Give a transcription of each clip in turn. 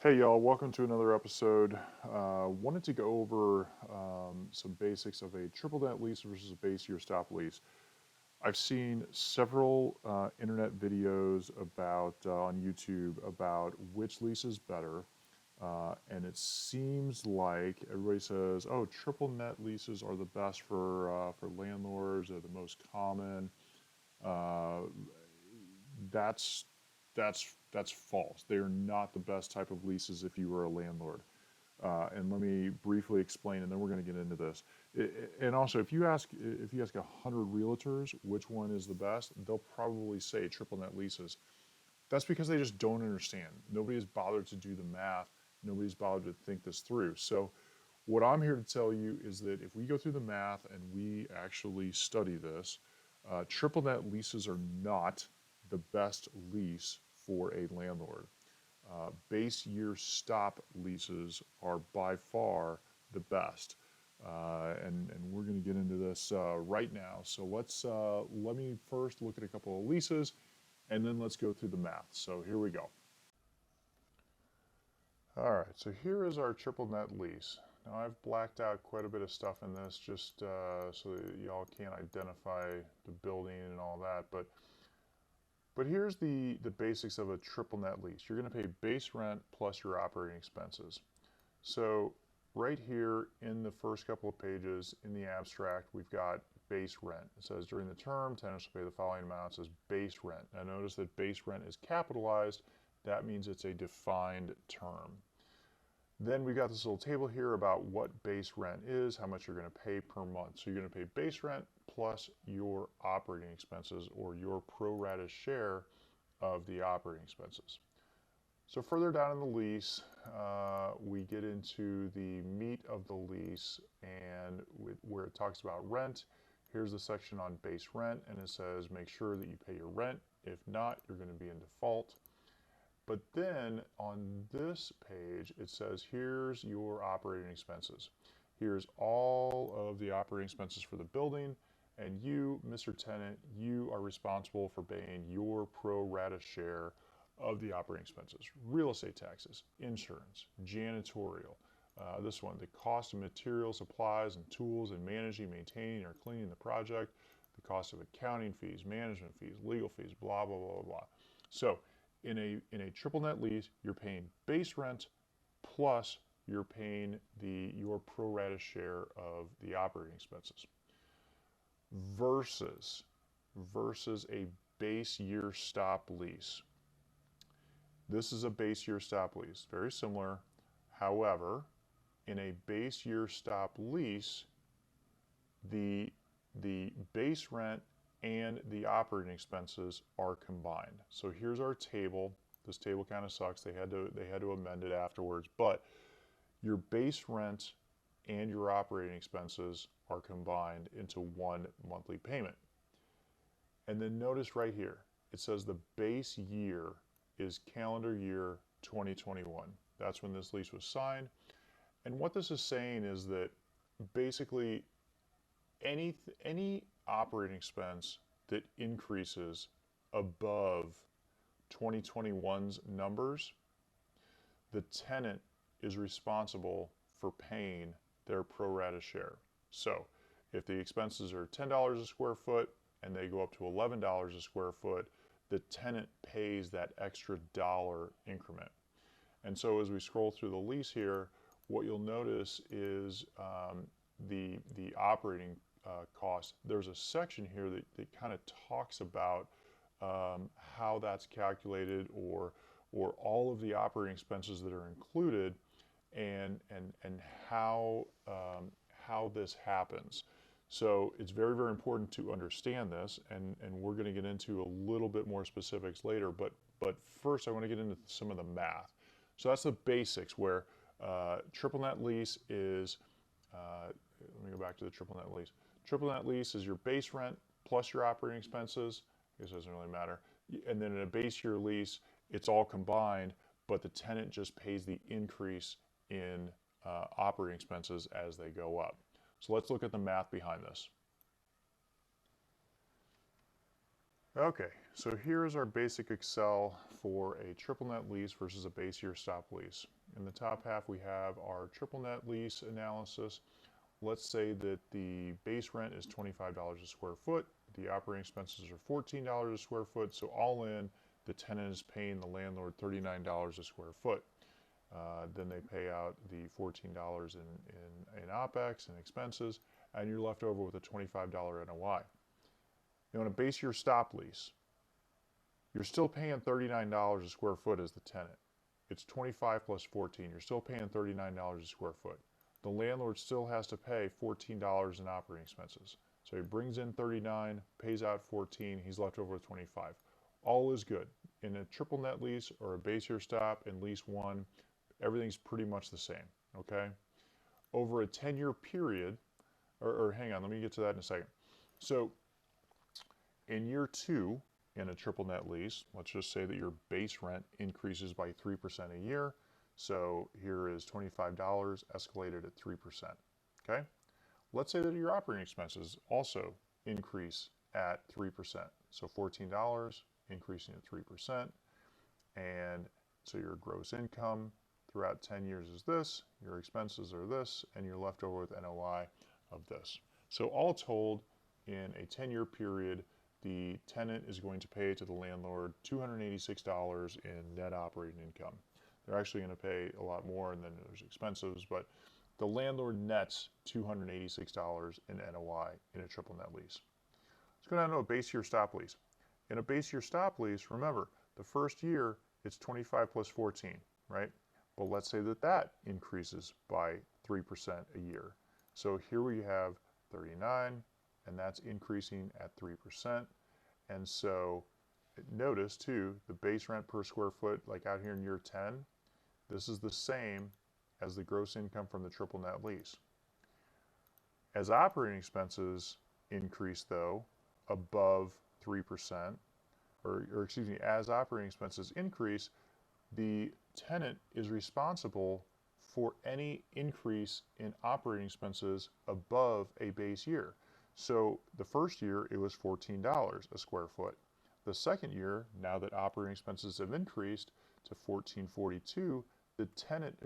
Hey y'all, welcome to another episode. Wanted to go over some basics of a triple net lease versus a base year stop lease. I've seen several internet videos about on YouTube about which lease is better, and it seems like everybody says, "Oh, triple net leases are the best for landlords. They're the most common." Uh, that's false. They are not the best type of leases if you were a landlord. And let me briefly explain, and then we're going to get into this. And also, if you ask 100 realtors which one is the best, they'll probably say triple net leases. That's because they just don't understand. Nobody has bothered to do the math. Nobody's bothered to think this through. So, what I'm here to tell you is that if we go through the math and we actually study this, triple net leases are not the best lease for a landlord. Base year stop leases are by far the best. And we're going to get into this right now. So let me first look at a couple of leases and then let's go through the math. So here we go. All right, so here is our triple net lease. Now I've blacked out quite a bit of stuff in this just so that y'all can't identify the building and all that, but here's the basics of a triple net lease. You're going to pay base rent plus your operating expenses. So right here in the first couple of pages in the abstract, we've got base rent. It says during the term, tenants will pay the following amounts as base rent. Now notice that base rent is capitalized. That means it's a defined term. Then we got this little table here about what base rent is, how much you're going to pay per month. So you're going to pay base rent plus your operating expenses or your pro rata share of the operating expenses. So further down in the lease, we get into the meat of the lease and where it talks about rent. Here's the section on base rent, and it says make sure that you pay your rent. If not, you're going to be in default. But then on this page, it says here's your operating expenses. Here's all of the operating expenses for the building, and you, Mr. Tenant, you are responsible for paying your pro rata share of the operating expenses. Real estate taxes, insurance, janitorial. This one, the cost of materials, supplies, and tools in managing, maintaining, or cleaning the project, the cost of accounting fees, management fees, legal fees, blah, blah, blah, blah. So in a triple net lease, you're paying base rent plus you're paying your pro rata share of the operating expenses. Versus a base year stop lease. This is a base year stop lease, very similar. However, in a base year stop lease, the base rent and the operating expenses are combined. So here's our table. This table kind of sucks. They had to amend it afterwards, but your base rent and your operating expenses are combined into one monthly payment. And then notice right here, it says the base year is calendar year 2021. That's when this lease was signed. And what this is saying is that basically any operating expense that increases above 2021's numbers, the tenant is responsible for paying their pro rata share. So if the expenses are $10 a square foot and they go up to $11 a square foot, the tenant pays that extra dollar increment. And so as we scroll through the lease here, what you'll notice is the operating cost. There's a section here that kind of talks about how that's calculated or all of the operating expenses that are included and how this happens. So it's very, very important to understand this, and we're going to get into a little bit more specifics later. But first, I want to get into some of the math. So that's the basics. Where triple net lease is. Let me go back to the triple net lease. Triple net lease is your base rent plus your operating expenses. I guess it doesn't really matter. And then in a base year lease, it's all combined, but the tenant just pays the increase in operating expenses as they go up. So let's look at the math behind this. Okay, so here is our basic Excel for a triple net lease versus a base year stop lease. In the top half, we have our triple net lease analysis. Let's say that the base rent is $25 a square foot. The operating expenses are $14 a square foot. So all in, the tenant is paying the landlord $39 a square foot. Then they pay out the $14 in OPEX and expenses, and you're left over with a $25 NOI. Now, in a base year stop lease, you're still paying $39 a square foot as the tenant. It's 25 plus 14. You're still paying $39 a square foot. The landlord still has to pay $14 in operating expenses. So he brings in 39, pays out 14, he's left over with 25. All is good. In a triple net lease or a base year stop in lease one, everything's pretty much the same, okay? Over a 10-year period, or hang on, let me get to that in a second. So in year two, in a triple net lease, let's just say that your base rent increases by 3% a year. So here is $25 escalated at 3%. Okay? Let's say that your operating expenses also increase at 3%. So $14 increasing at 3%. And so your gross income throughout 10 years is this, your expenses are this, and you're left over with NOI of this. So all told, in a 10-year period, the tenant is going to pay to the landlord $286 in net operating income. They're actually going to pay a lot more, and then there's expenses, but the landlord nets $286 in NOI in a triple net lease. Let's go down to a base year stop lease. In a base year stop lease, remember, the first year it's 25 plus 14, right? But let's say that that increases by 3% a year. So here we have 39, and that's increasing at 3%. And so notice too, the base rent per square foot, like out here in year 10, this is the same as the gross income from the triple net lease. As operating expenses increase though, above 3%, or excuse me, as operating expenses increase, the tenant is responsible for any increase in operating expenses above a base year. So the first year it was $14 a square foot. The second year, now that operating expenses have increased to $14.42, the tenant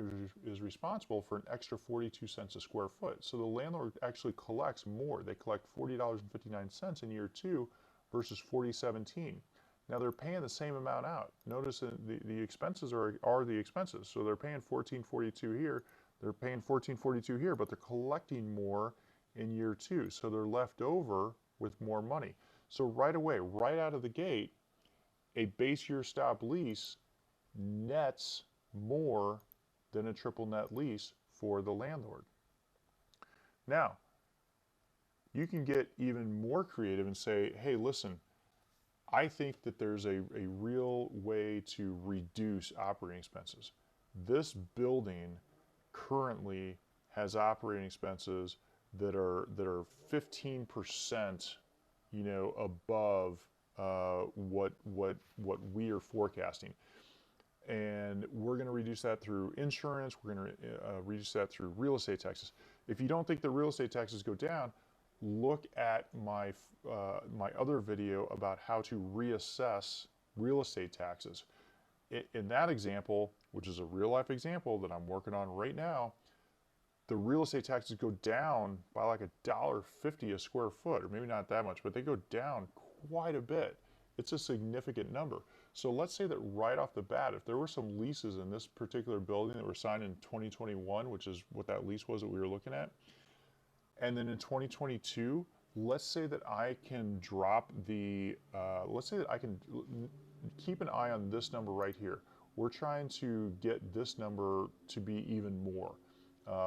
is responsible for an extra 42 cents a square foot. So the landlord actually collects more. They collect $40.59 in year two versus $40.17. Now they're paying the same amount out. Notice that the expenses are the expenses. So they're paying $14.42 here, they're paying $14.42 here, but they're collecting more in year two. So they're left over with more money. So right away, right out of the gate, a base year stop lease nets more than a triple net lease for the landlord. Now, you can get even more creative and say, hey, listen, I think that there's a real way to reduce operating expenses. This building currently has operating expenses that are 15%, above what we are forecasting. And we're going to reduce that through insurance. We're going to reduce that through real estate taxes. If you don't think the real estate taxes go down, look at my other video about how to reassess real estate taxes. In that example, which is a real life example that I'm working on right now, the real estate taxes go down by like $1.50 a square foot, or maybe not that much, but they go down quite a bit. It's a significant number. So let's say that right off the bat, if there were some leases in this particular building that were signed in 2021, which is what that lease was that we were looking at, and then in 2022, let's say that I can drop the, let's say that I can keep an eye on this number right here. We're trying to get this number to be even more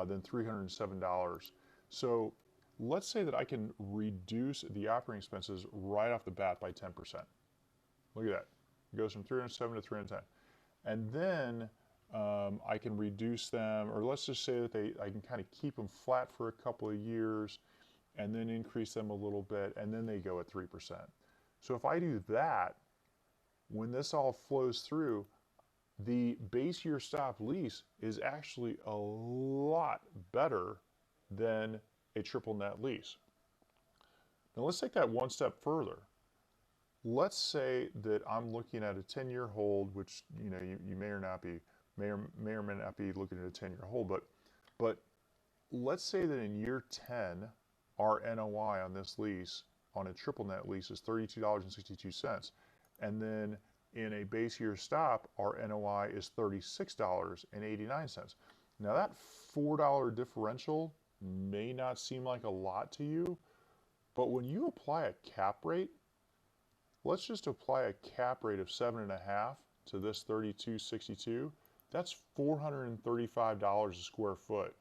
than $307. So let's say that I can reduce the operating expenses right off the bat by 10%. Look at that. It goes from 307 to 310. And then I can reduce them, or let's just say that I can kind of keep them flat for a couple of years and then increase them a little bit, and then they go at 3%. So if I do that, when this all flows through, the base year stop lease is actually a lot better than a triple net lease. Now let's take that one step further. let's say that I'm looking at a 10-year hold, which you may or may not be looking at a 10-year hold, but let's say that in year 10, our NOI on this lease, on a triple net lease, is $32.62, and then in a base year stop, our NOI is $36.89. Now that $4 differential may not seem like a lot to you, but when you apply a cap rate, let's just apply a cap rate of 7.5 to this 32.62. That's $435 a square foot.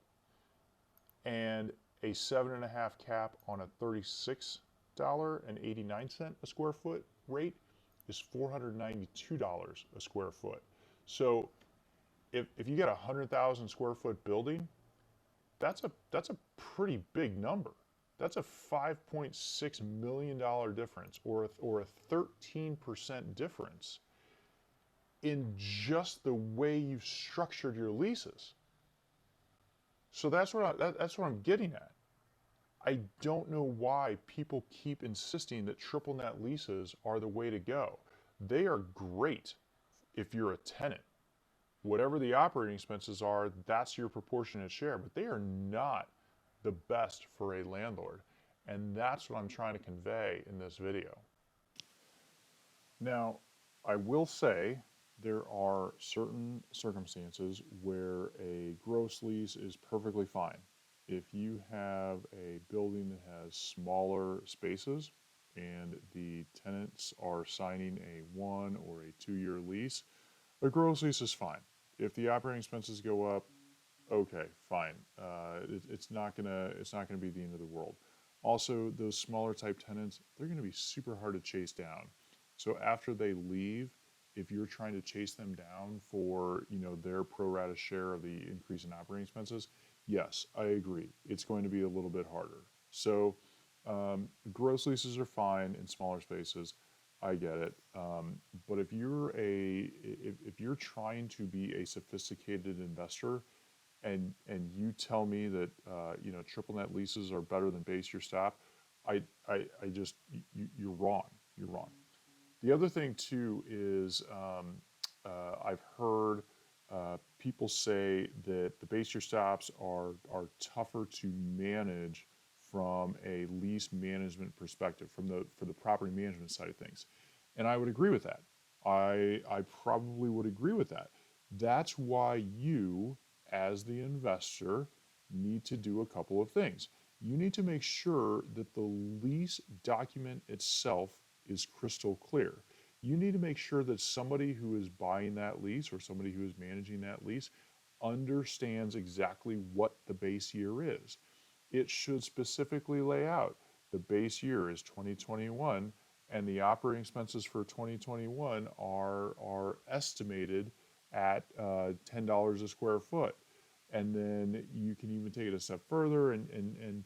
And a 7.5 cap on a $36.89 a square foot rate is $492 a square foot. So if you get a 100,000 square foot building, that's a pretty big number. That's a $5.6 million difference, or a 13% difference in just the way you've structured your leases. So that's what I'm getting at. I don't know why people keep insisting that triple net leases are the way to go. They are great if you're a tenant. Whatever the operating expenses are, that's your proportionate share, but they are not the best for a landlord. And that's what I'm trying to convey in this video. Now, I will say there are certain circumstances where a gross lease is perfectly fine. If you have a building that has smaller spaces and the tenants are signing a 1 or a 2-year lease, a gross lease is fine. If the operating expenses go up, okay, fine. It's not gonna be the end of the world. Also, those smaller type tenants, they're gonna be super hard to chase down. So after they leave, if you're trying to chase them down for their pro rata share of the increase in operating expenses, yes, I agree. It's going to be a little bit harder. So gross leases are fine in smaller spaces. I get it. But if you're trying to be a sophisticated investor, and you tell me that triple net leases are better than base year stop, you're wrong. You're wrong. The other thing too is I've heard people say that the base year stops are tougher to manage from a lease management perspective, for the property management side of things, and I would agree with that. I probably would agree with that. That's why you, as the investor, need to do a couple of things. You need to make sure that the lease document itself is crystal clear. You need to make sure that somebody who is buying that lease or somebody who is managing that lease understands exactly what the base year is. It should specifically lay out the base year is 2021 and the operating expenses for 2021 are estimated at $10 a square foot. And then you can even take it a step further and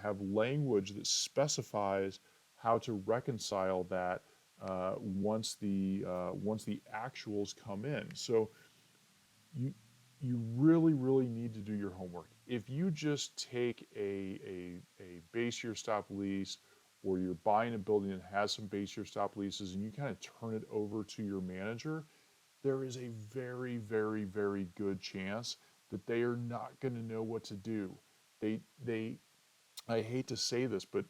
have language that specifies how to reconcile that once the actuals come in. So you really need to do your homework. If you just take a base year stop lease, or you're buying a building that has some base year stop leases and you kind of turn it over to your manager, there is a very, very, very good chance that they are not going to know what to do. I hate to say this, but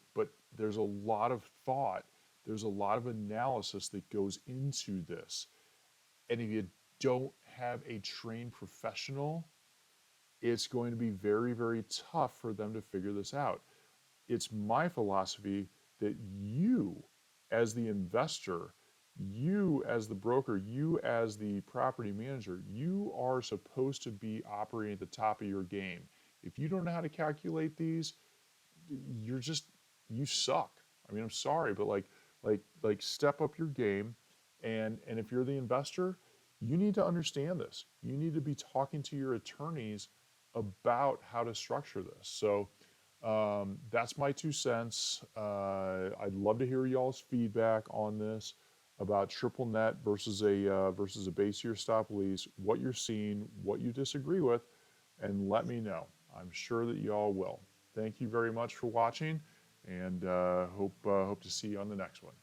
there's a lot of thought, there's a lot of analysis that goes into this. And if you don't have a trained professional, it's going to be very, very tough for them to figure this out. It's my philosophy that you, as the investor, you as the broker, you as the property manager, you are supposed to be operating at the top of your game. If you don't know how to calculate these, you suck. I mean, I'm sorry, but like step up your game. And if you're the investor, you need to understand this. You need to be talking to your attorneys about how to structure this. So that's my 2 cents. I'd love to hear y'all's feedback on this about triple net versus a base year stop lease, what you're seeing, what you disagree with, and let me know. I'm sure that y'all will. Thank you very much for watching, and hope to see you on the next one.